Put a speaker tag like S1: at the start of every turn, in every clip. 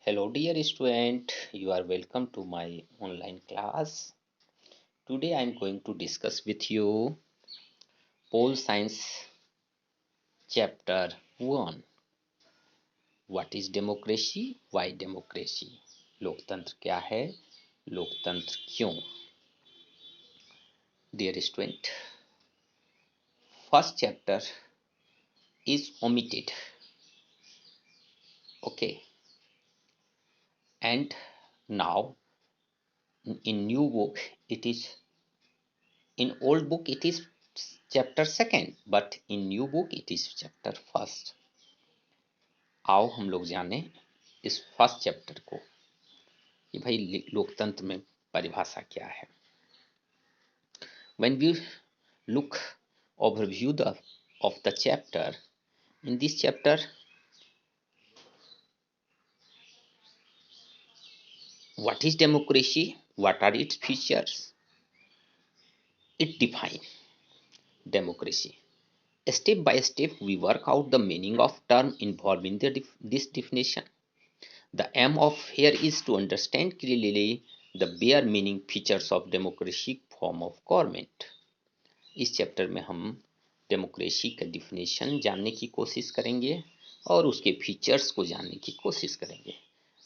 S1: Hello dear student, you are welcome to my online class. Today I am going to discuss with you Pole Science chapter 1. What is democracy? Why democracy? लोकतंत्र क्या है? लोकतंत्र क्यों? Dear student, first chapter is omitted. Okay, and now in new book it is in old book it is chapter second, but in new book it is chapter first. आओ हम लोग जाने इस फर्स्ट चैप्टर को कि भाई लोकतंत्र में परिभाषा क्या है. When we look overview of the chapter, in this chapter what is democracy, what are its features, it define democracy. Step by step we work out the meaning of term involved in this definition. The aim of here is to understand clearly the bare meaning features of democratic form of government. इस chapter में हम democracy का definition जानने की कोशिश करेंगे और उसके फीचर्स को जानने की कोशिश करेंगे.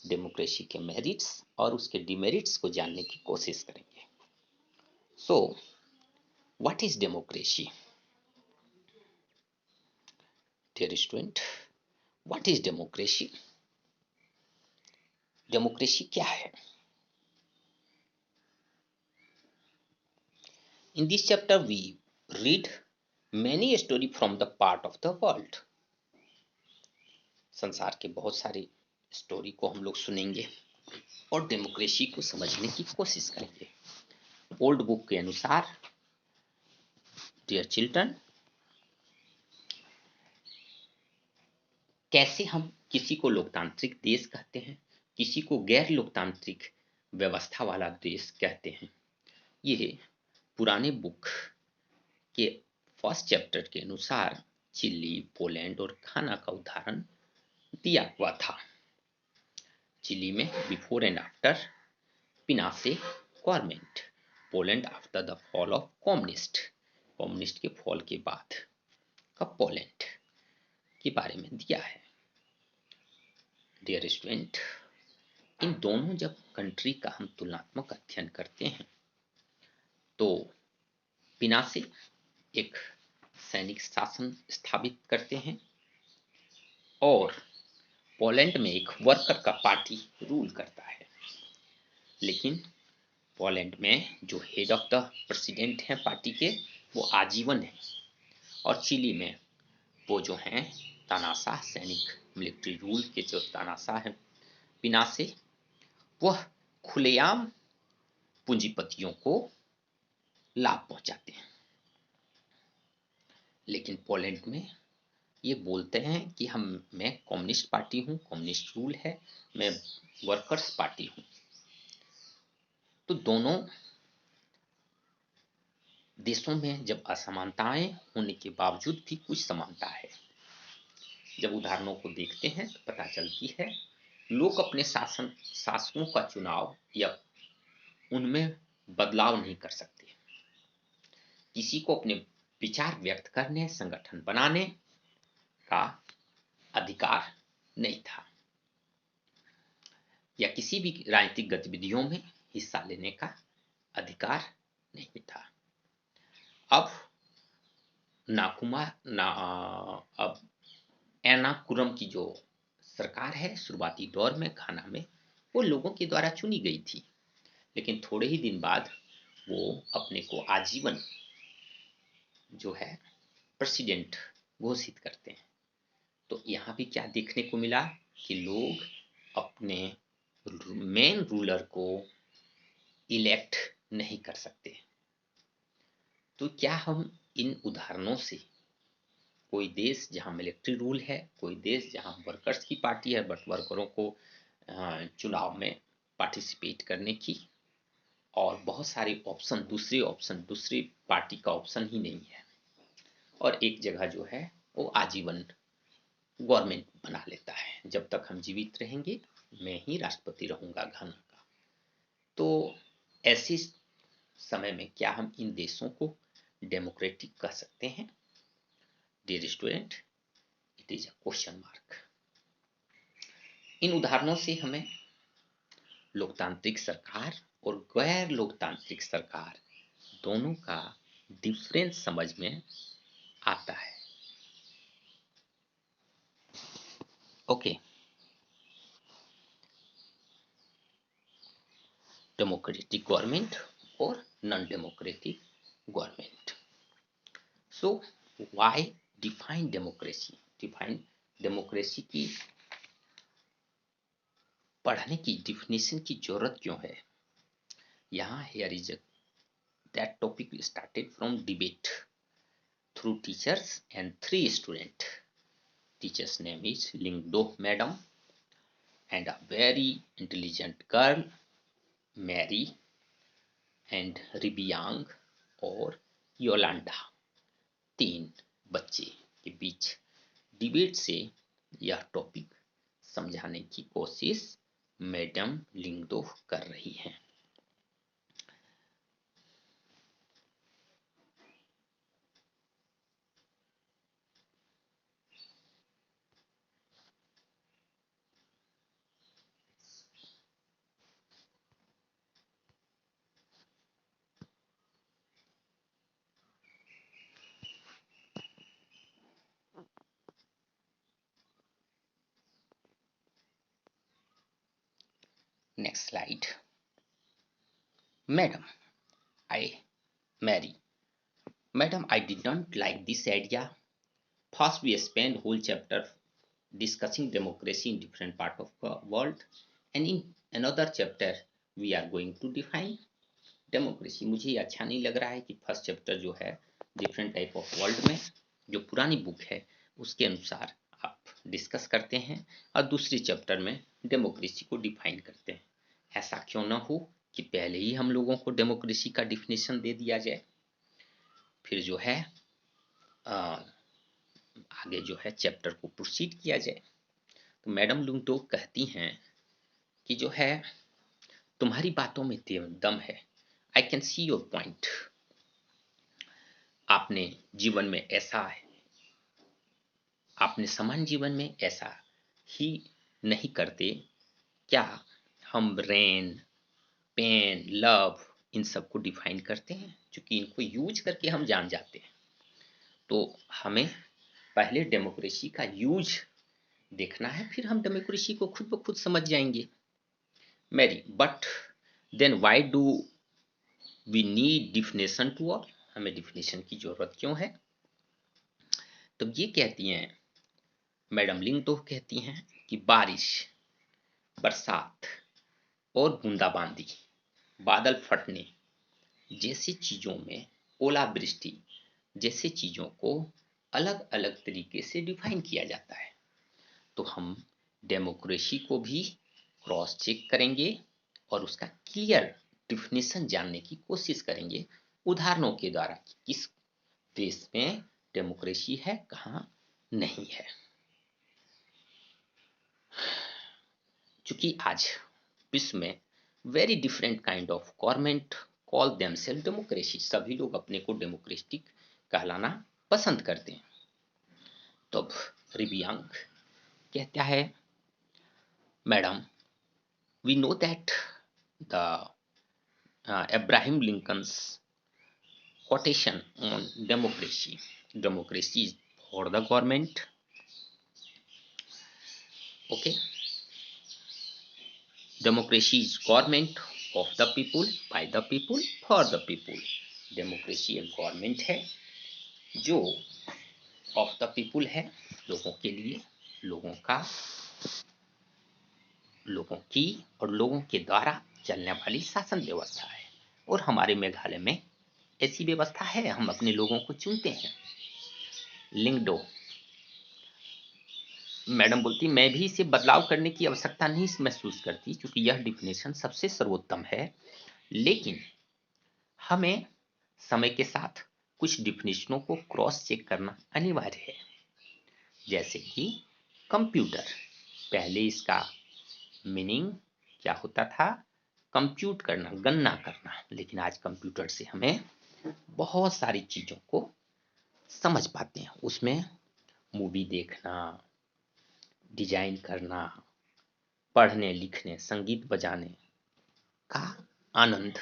S1: डेमोक्रेसी के मेरिट्स और उसके डिमेरिट्स को जानने की कोशिश करेंगे. So what is democracy? Dear student, what is democracy? Democracy क्या है? In this chapter we read many story from the part of the world. संसार के बहुत सारे स्टोरी को हम लोग सुनेंगे और डेमोक्रेसी को समझने की कोशिश करेंगे. ओल्ड बुक के अनुसार डियर चिल्ड्रन, कैसे हम किसी को लोकतांत्रिक देश कहते हैं, किसी को गैर लोकतांत्रिक व्यवस्था वाला देश कहते हैं, ये पुराने बुक के फर्स्ट चैप्टर के अनुसार चिली, पोलैंड और घाना का उदाहरण दिया हुआ था. चिली में before and after Pinochet government, Poland after the fall of communist के फॉल के बाद का पोलैंड के बारे में दिया है. डियर स्टूडेंट, इन दोनों जब कंट्री का हम तुलनात्मक अध्ययन करते हैं तो पिनासे एक सैनिक शासन स्थापित करते हैं और पोलैंड में एक वर्कर का पार्टी रूल करता है. लेकिन पोलैंड में जो हेड ऑफ द प्रेसिडेंट हैं पार्टी के, वो आजीवन है और चिली में वो जो हैं तानाशाह सैनिक मिलिट्री रूल के जो तानाशाह हैं पिनासे, वह खुलेआम पूंजीपतियों को लाभ पहुंचाते हैं. लेकिन पोलैंड में ये बोलते हैं कि मैं कम्युनिस्ट पार्टी हूँ, कम्युनिस्ट रूल है, मैं वर्कर्स पार्टी हूँ. तो दोनों देशों में जब असमानताएं होने के बावजूद भी कुछ समानता है. जब उदाहरणों को देखते हैं तो पता चलती है लोग अपने शासकों का चुनाव या उनमें बदलाव नहीं कर सकते. किसी को अपने विचार व्यक्त करने, संगठन बनाने का अधिकार नहीं था या किसी भी राजनीतिक गतिविधियों में हिस्सा लेने का अधिकार नहीं था. अब अब एर्नाकुलम की जो सरकार है शुरुआती दौर में घाना में, वो लोगों के द्वारा चुनी गई थी. लेकिन थोड़े ही दिन बाद वो अपने को आजीवन जो है प्रेसिडेंट घोषित करते हैं. तो यहाँ भी क्या देखने को मिला कि लोग अपने मेन रूलर को इलेक्ट नहीं कर सकते. तो क्या हम इन उदाहरणों से कोई देश जहां मिलिट्री रूल है, कोई देश जहां वर्कर्स की पार्टी है बट वर्करों को चुनाव में पार्टिसिपेट करने की और बहुत सारे ऑप्शन, दूसरी पार्टी का ऑप्शन ही नहीं है और एक जगह जो है वो आजीवन गवर्नमेंट बना लेता है. जब तक हम जीवित रहेंगे मैं ही राष्ट्रपति रहूंगा घाना का। तो ऐसे समय में क्या हम इन देशों को डेमोक्रेटिक कह सकते हैं? Dear student, it is a question mark. इन उदाहरणों से हमें लोकतांत्रिक सरकार और गैर लोकतांत्रिक सरकार दोनों का डिफरेंस समझ में आता है। ओके, डेमोक्रेटिक गवर्नमेंट और non democratic government. So why define democracy? Define democracy की पढ़ने की डिफिनेशन की जरूरत क्यों है? यहाँ here is that topic started from debate through teachers and 3 students. Teacher's name is Lingdo Madam and a very intelligent girl, Mary, and Ribiang और Yolanda. 3 बच्चे के बीच डिबेट से यह टॉपिक समझाने की कोशिश मैडम लिंगदो कर रही हैं। Next slide. Madam, Mary. Madam, I did not like this idea. First, we spend whole chapter discussing democracy in different part of the world, and in another chapter we are going to define democracy. मुझे ये अच्छा नहीं लग रहा है कि first chapter जो है डिफरेंट टाइप ऑफ वर्ल्ड में जो पुरानी बुक है उसके अनुसार आप डिस्कस करते हैं और दूसरे चैप्टर में डेमोक्रेसी को डिफाइन करते हैं। ऐसा क्यों ना हो कि पहले ही हम लोगों को डेमोक्रेसी का डिफिनेशन दे दिया जाए, फिर जो है आगे जो है चैप्टर को प्रोसीड किया जाए। तो मैडम लुंगडो कहती हैं कि जो है तुम्हारी बातों में दम है, I can see your point. आपने जीवन में ऐसा है, आपने समान जीवन में ऐसा ही नहीं करते क्या? हम रेन, पेन, लव इन सबको डिफाइन करते हैं, क्योंकि इनको यूज करके हम जान जाते हैं। तो हमें पहले डेमोक्रेसी का यूज देखना है, फिर हम डेमोक्रेसी को खुद ब खुद समझ जाएंगे। Mary, but then why do we need definition to all? हमें डिफिनेशन की जरूरत क्यों है? तो ये कहती हैं मैडम लिंग तो कहती हैं कि बारिश, बरसात और बूंदाबांदी, बादल फटने जैसी चीजों में, ओलावृष्टि जैसे चीजों को अलग अलग तरीके से डिफाइन किया जाता है। तो हम डेमोक्रेसी को भी क्रॉस चेक करेंगे और उसका क्लियर डिफिनेशन जानने की कोशिश करेंगे उदाहरणों के द्वारा कि किस देश में डेमोक्रेसी है, कहाँ नहीं है। चूंकि आज विश्व में very different kind of government call themselves democracy, सभी लोग अपने को डेमोक्रेटिक कहलाना पसंद करते हैं। तो अब रिबियांग कहता है madam, we know that the Abraham Lincoln's quotation on democracy. Democracy is for the government. Okay. Democracy is government of the people, by the people, for the people. Democracy एक गवर्नमेंट है जो ऑफ द पीपुल है, लोगों के लिए, लोगों का, लोगों की और लोगों के द्वारा चलने वाली शासन व्यवस्था है। और हमारे मेघालय में ऐसी व्यवस्था है, हम अपने लोगों को चुनते हैं। लिंगडो मैडम बोलती, मैं भी इसे बदलाव करने की आवश्यकता नहीं महसूस करती, क्योंकि यह डिफिनेशन सबसे सर्वोत्तम है। लेकिन हमें समय के साथ कुछ डिफिनेशनों को क्रॉस चेक करना अनिवार्य है। जैसे कि कंप्यूटर, पहले इसका मीनिंग क्या होता था? कंप्यूट करना, गणना करना। लेकिन आज कंप्यूटर से हमें बहुत सारी चीजों को समझ पाते हैं। उसमें मूवी देखना, डिजाइन करना, पढ़ने लिखने, संगीत बजाने का आनंद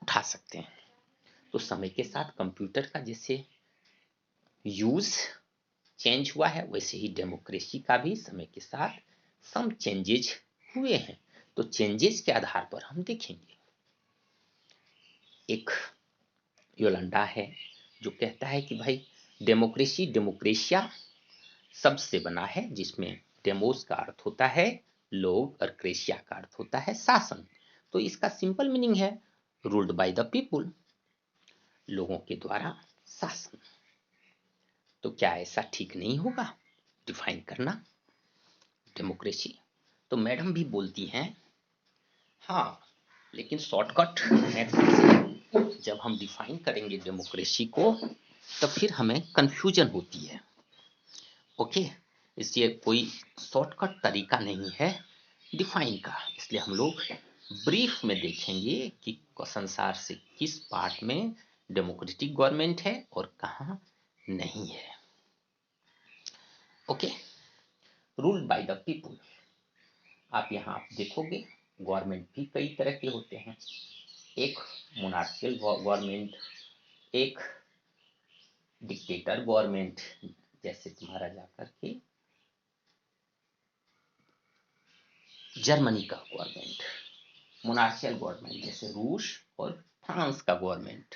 S1: उठा सकते हैं। तो समय के साथ कंप्यूटर का जैसे यूज चेंज हुआ है, वैसे ही डेमोक्रेसी का भी समय के साथ सम चेंजेज हुए हैं। तो चेंजेस के आधार पर हम देखेंगे। एक योलंडा है जो कहता है कि भाई डेमोक्रेसी, डेमोक्रेशिया शब्द से बना है, जिसमें डेमोस का अर्थ होता है लोग और क्रेशिया का अर्थ होता है शासन। तो इसका सिंपल मीनिंग है रूल्ड बाय द पीपुल, लोगों के द्वारा शासन। तो क्या ऐसा ठीक नहीं होगा डिफाइन करना डेमोक्रेसी? तो मैडम भी बोलती हैं हाँ, लेकिन शॉर्टकट मेथड से जब हम डिफाइन करेंगे डेमोक्रेसी को, तो फिर हमें कंफ्यूजन होती है। ओके, इसलिए कोई शॉर्टकट तरीका नहीं है डिफाइन का। इसलिए हम लोग ब्रीफ में देखेंगे कि संसार से किस पार्ट में डेमोक्रेटिक गवर्नमेंट है और कहाँ नहीं है। Okay, ruled by the people. आप यहाँ देखोगे गवर्नमेंट भी कई तरह के होते हैं। एक मोनार्शियल गवर्नमेंट, एक डिक्टेटर गवर्नमेंट, जैसे तुम्हारा जाकर के जर्मनी का गवर्नमेंट। मोनार्शियल गवर्नमेंट जैसे रूस और फ्रांस का गवर्नमेंट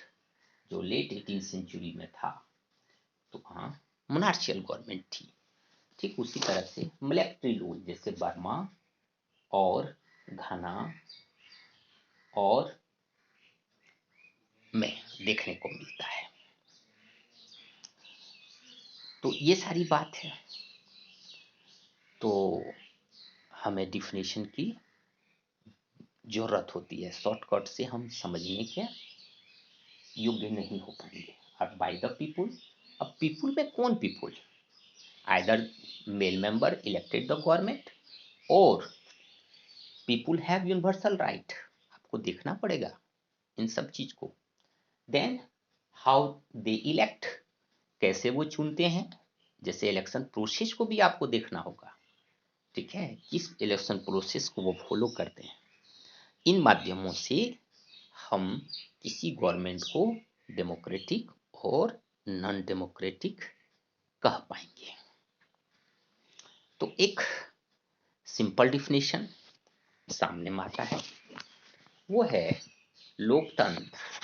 S1: जो लेट 18th सेंचुरी में था, तो वहाँ मोनार्शियल गवर्नमेंट थी। ठीक उसी तरह से मिलिट्री रूल जैसे बर्मा और घाना और में देखने को मिलता है। तो ये सारी बात है। तो हमें डिफिनेशन की जरूरत होती है, शॉर्टकट से हम समझने के योग्य नहीं हो पाएंगे। अब बाय द पीपुल, अब पीपुल में कौन people? Either male member elected the government और पीपुल हैव यूनिवर्सल राइट। आपको देखना पड़ेगा इन सब चीज को। देन हाउ दे इलेक्ट, कैसे वो चुनते हैं, जैसे इलेक्शन प्रोसेस को भी आपको देखना होगा। ठीक है, किस इलेक्शन प्रोसेस को वो फॉलो करते हैं। इन माध्यमों से हम किसी गवर्नमेंट को डेमोक्रेटिक और नॉन डेमोक्रेटिक कह पाएंगे। तो एक सिंपल डिफिनेशन सामने में आता है, वो है लोकतंत्र।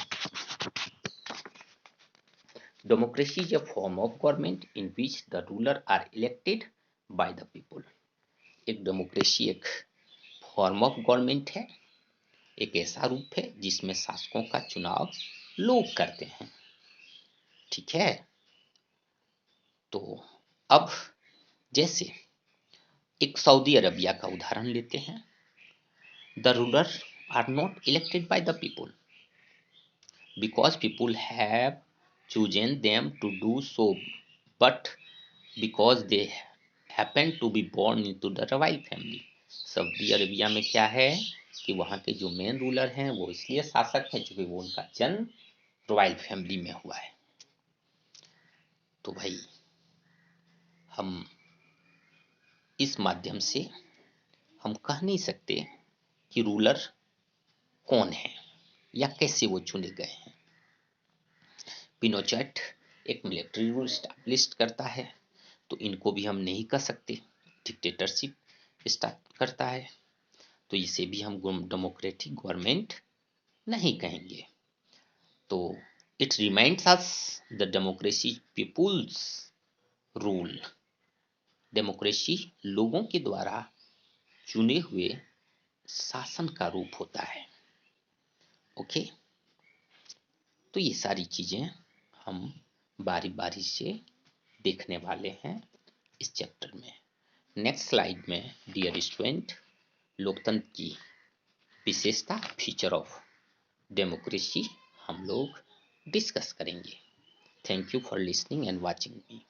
S1: Democracy is a form of government in which the ruler are elected by the people. एक डेमोक्रेसी एक फॉर्म ऑफ गवर्नमेंट है, एक ऐसा रूप है जिसमें शासकों का चुनाव लोग करते हैं। ठीक है, तो अब जैसे एक सऊदी अरबिया का उदाहरण लेते हैं। The ruler are not elected by the people because people have chosen them to do so, but because they happen to be born into the royal family। Saudi Arabia में क्या है कि वहाँ के जो मेन रूलर हैं वो इसलिए शासक हैं क्योंकि वो उनका जन्म रॉयल फैमिली में हुआ है। तो भाई हम इस माध्यम से हम कह नहीं सकते कि रूलर कौन है या कैसे वो चुने गए हैं। पिनोचेट एक मिलिट्री रूल स्टैब्लिश करता है, तो इनको भी हम नहीं कह सकते डिक्टेटरशिप स्टार्ट करता है, तो इसे भी हम डेमोक्रेटिक गवर्नमेंट नहीं कहेंगे। तो it reminds us the democracy people's rule. Democracy लोगों के द्वारा चुने हुए शासन का रूप होता है। ओके, तो ये सारी चीजें हम बारी बारी से देखने वाले हैं इस चैप्टर में। नेक्स्ट स्लाइड में डियर स्टूडेंट लोकतंत्र की विशेषता, फीचर ऑफ डेमोक्रेसी हम लोग डिस्कस करेंगे। Thank you for listening and watching me.